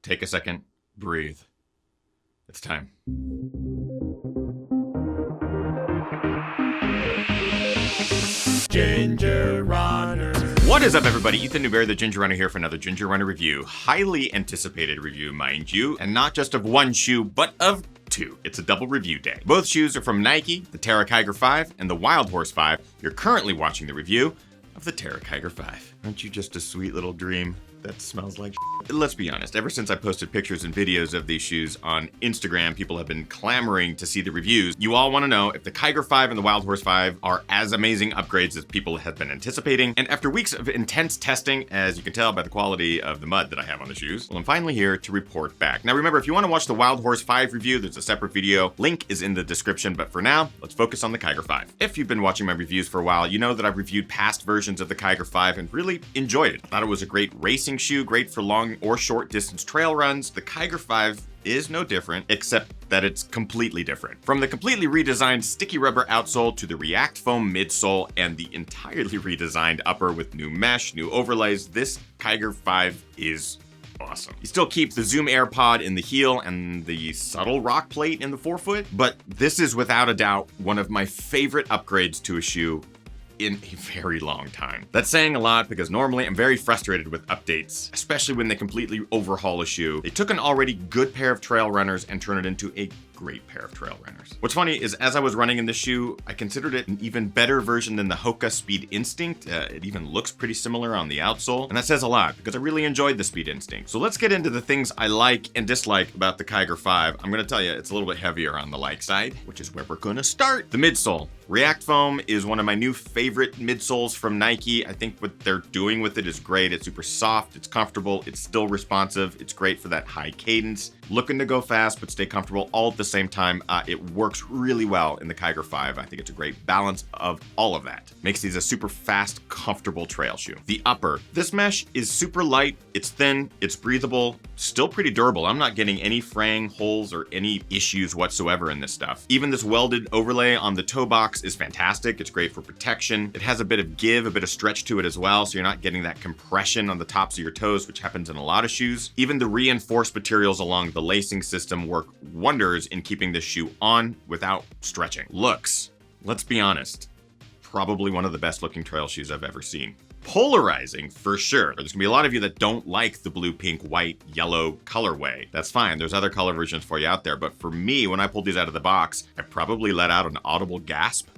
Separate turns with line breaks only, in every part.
take a second, breathe. It's time.
Ginger Runner.
What is up, everybody? Ethan Newberry, the Ginger Runner, here for another Ginger Runner review. Highly anticipated review, mind you, and not just of one shoe, but of two. It's a double review day. Both shoes are from Nike, the Terra Kiger 5 and the Wild Horse 5. You're currently watching the review of the Terra Kiger 5. Aren't you just a sweet little dream that smells like shit? Let's be honest, ever since I posted pictures and videos of these shoes on Instagram, people have been clamoring to see the reviews. You all want to know if the Kiger 5 and the Wild Horse 5 are as amazing upgrades as people have been anticipating. And after weeks of intense testing, as you can tell by the quality of the mud that I have on the shoes, well, I'm finally here to report back. Now remember, if you want to watch the Wild Horse 5 review, there's a separate video. Link is in the description, but for now, let's focus on the Kiger 5. If you've been watching my reviews for a while, you know that I've reviewed past versions of the Kiger 5 and really enjoyed it. I thought it was a great racing shoe, great for long or short distance trail runs. The Kiger 5 is no different, except that it's completely different. From the completely redesigned sticky rubber outsole to the React foam midsole and the entirely redesigned upper with new mesh, new overlays, this Kiger 5 is awesome. You still keep the Zoom Air pod in the heel and the subtle rock plate in the forefoot, but this is without a doubt one of my favorite upgrades to a shoe in a very long time. That's saying a lot because normally I'm very frustrated with updates, especially when they completely overhaul a shoe. They took an already good pair of trail runners and turned it into a great pair of trail runners. What's funny is as I was running in this shoe, I considered it an even better version than the Hoka Speed Instinct. It even looks pretty similar on the outsole, and that says a lot because I really enjoyed the Speed Instinct. So let's get into the things I like and dislike about the Kiger 5. I'm gonna tell you, it's a little bit heavier on the like side, which is where we're gonna start. The midsole. React foam is one of my new favorite midsoles from Nike. I think what they're doing with it is great. It's super soft, it's comfortable, it's still responsive, it's great for that high cadence. Looking to go fast but stay comfortable all at the same time. It works really well in the Kiger 5. I think it's a great balance of all of that. Makes these a super fast, comfortable trail shoe. The upper. This mesh is super light, it's thin, it's breathable, still pretty durable. I'm not getting any fraying, holes, or any issues whatsoever in this stuff. Even this welded overlay on the toe box is fantastic. It's great for protection. It has a bit of give, a bit of stretch to it as well, so you're not getting that compression on the tops of your toes, which happens in a lot of shoes. Even the reinforced materials along the lacing system work wonders in keeping this shoe on without stretching. Looks, let's be honest, probably one of the best looking trail shoes I've ever seen. Polarizing for sure. There's gonna be a lot of you that don't like the blue, pink, white, yellow colorway. That's fine. There's other color versions for you out there. But for me, when I pulled these out of the box, I probably let out an audible gasp.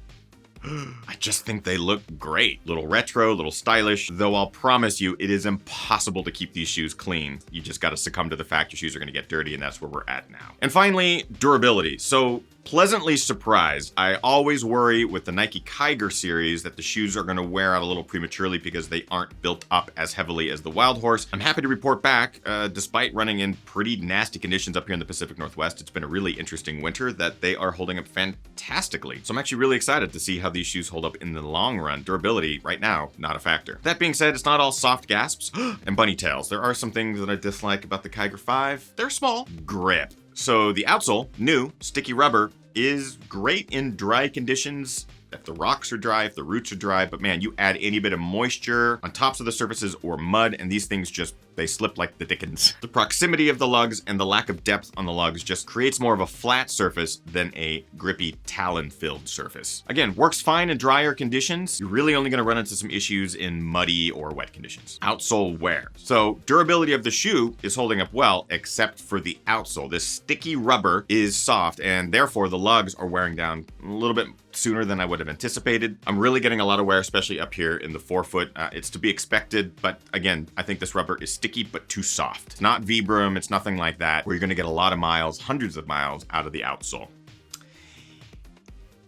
I just think they look great. Little retro, little stylish, though I'll promise you it is impossible to keep these shoes clean. You just gotta succumb to the fact your shoes are gonna get dirty, and that's where we're at now. And finally, durability. So pleasantly surprised. I always worry with the Nike Kiger series that the shoes are gonna wear out a little prematurely because they aren't built up as heavily as the Wild Horse. I'm happy to report back, despite running in pretty nasty conditions up here in the Pacific Northwest, it's been a really interesting winter, that they are holding up fantastically. So I'm actually really excited to see how these shoes hold up in the long run. Durability, right now, not a factor. That being said, it's not all soft gasps and bunny tails. There are some things that I dislike about the Kiger 5. They're small. Grip. So the outsole, new, sticky rubber, is great in dry conditions. If the rocks are dry, if the roots are dry, but man, you add any bit of moisture on tops of the surfaces or mud, and these things just, they slip like the dickens. The proximity of the lugs and the lack of depth on the lugs just creates more of a flat surface than a grippy talon-filled surface. Again, works fine in drier conditions. You're really only gonna run into some issues in muddy or wet conditions. Outsole wear. So durability of the shoe is holding up well, except for the outsole. This sticky rubber is soft, and therefore the lugs are wearing down a little bit sooner than I would have anticipated. I'm really getting a lot of wear, especially up here in the forefoot. It's to be expected, but again, I think this rubber is sticky but too soft. It's not Vibram, it's nothing like that, where you're gonna get a lot of miles, hundreds of miles out of the outsole.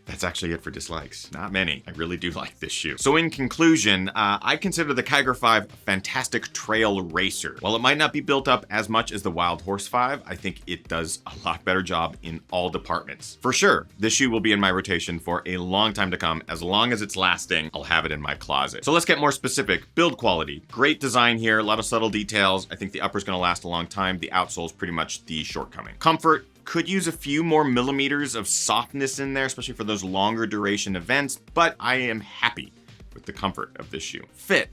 That's actually it for dislikes. Not many. I really do like this shoe. So in conclusion, I consider the Kiger 5 a fantastic trail racer. While it might not be built up as much as the Wild Horse 5, I think it does a lot better job in all departments. For sure, this shoe will be in my rotation for a long time to come. As long as it's lasting, I'll have it in my closet. So let's get more specific. Build quality. Great design here, a lot of subtle details. I think the upper's gonna last a long time. The outsole is pretty much the shortcoming. Comfort. Could use a few more millimeters of softness in there, especially for those longer duration events, but I am happy with the comfort of this shoe. Fit,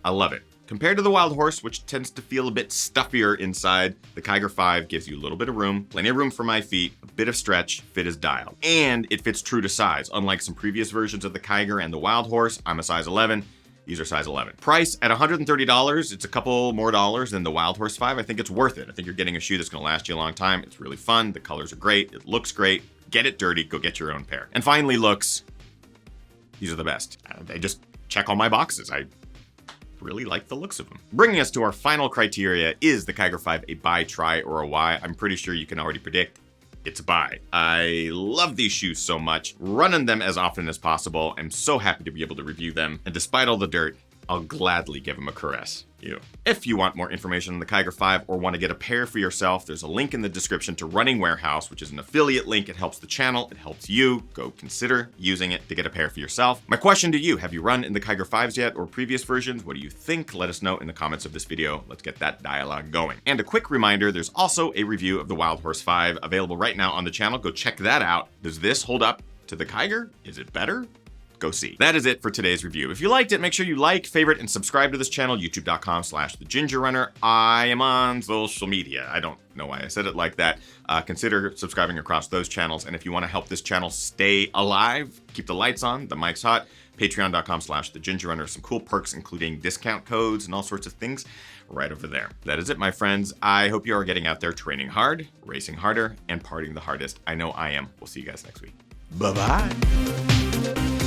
I love it. Compared to the Wild Horse, which tends to feel a bit stuffier inside, the Kiger 5 gives you a little bit of room, plenty of room for my feet, a bit of stretch, fit as dialed. And it fits true to size. Unlike some previous versions of the Kiger and the Wild Horse, I'm a size 11. These are size 11. Price at $130, it's a couple more dollars than the Wild Horse 5. I think it's worth it. I think you're getting a shoe that's gonna last you a long time. It's really fun, the colors are great, it looks great. Get it dirty, go get your own pair. And finally, looks. These are the best. They just check all my boxes. I really like the looks of them. Bringing us to our final criteria, is the Kiger 5 a buy, try, or a why? I'm pretty sure you can already predict it's a buy. I love these shoes so much, running them as often as possible. I'm so happy to be able to review them. And despite all the dirt, I'll gladly give them a caress. If you want more information on the Kiger 5 or want to get a pair for yourself, there's a link in the description to Running Warehouse, which is an affiliate link. It helps the channel, it helps you. Go consider using it to get a pair for yourself. My question to you, have you run in the Kiger 5s yet or previous versions? What do you think? Let us know in the comments of this video. Let's get that dialogue going. And a quick reminder, there's also a review of the Wild Horse 5 available right now on the channel. Go check that out. Does this hold up to the Kiger? Is it better? Go see. That is it for today's review. If you liked it, make sure you like, favorite, and subscribe to this channel, youtube.com/thegingerrunner. I am on social media. I don't know why I said it like that. Consider subscribing across those channels. And if you want to help this channel stay alive, keep the lights on, the mic's hot, patreon.com/thegingerrunner. Some cool perks, including discount codes and all sorts of things right over there. That is it, my friends. I hope you are getting out there training hard, racing harder, and partying the hardest. I know I am. We'll see you guys next week. Bye-bye.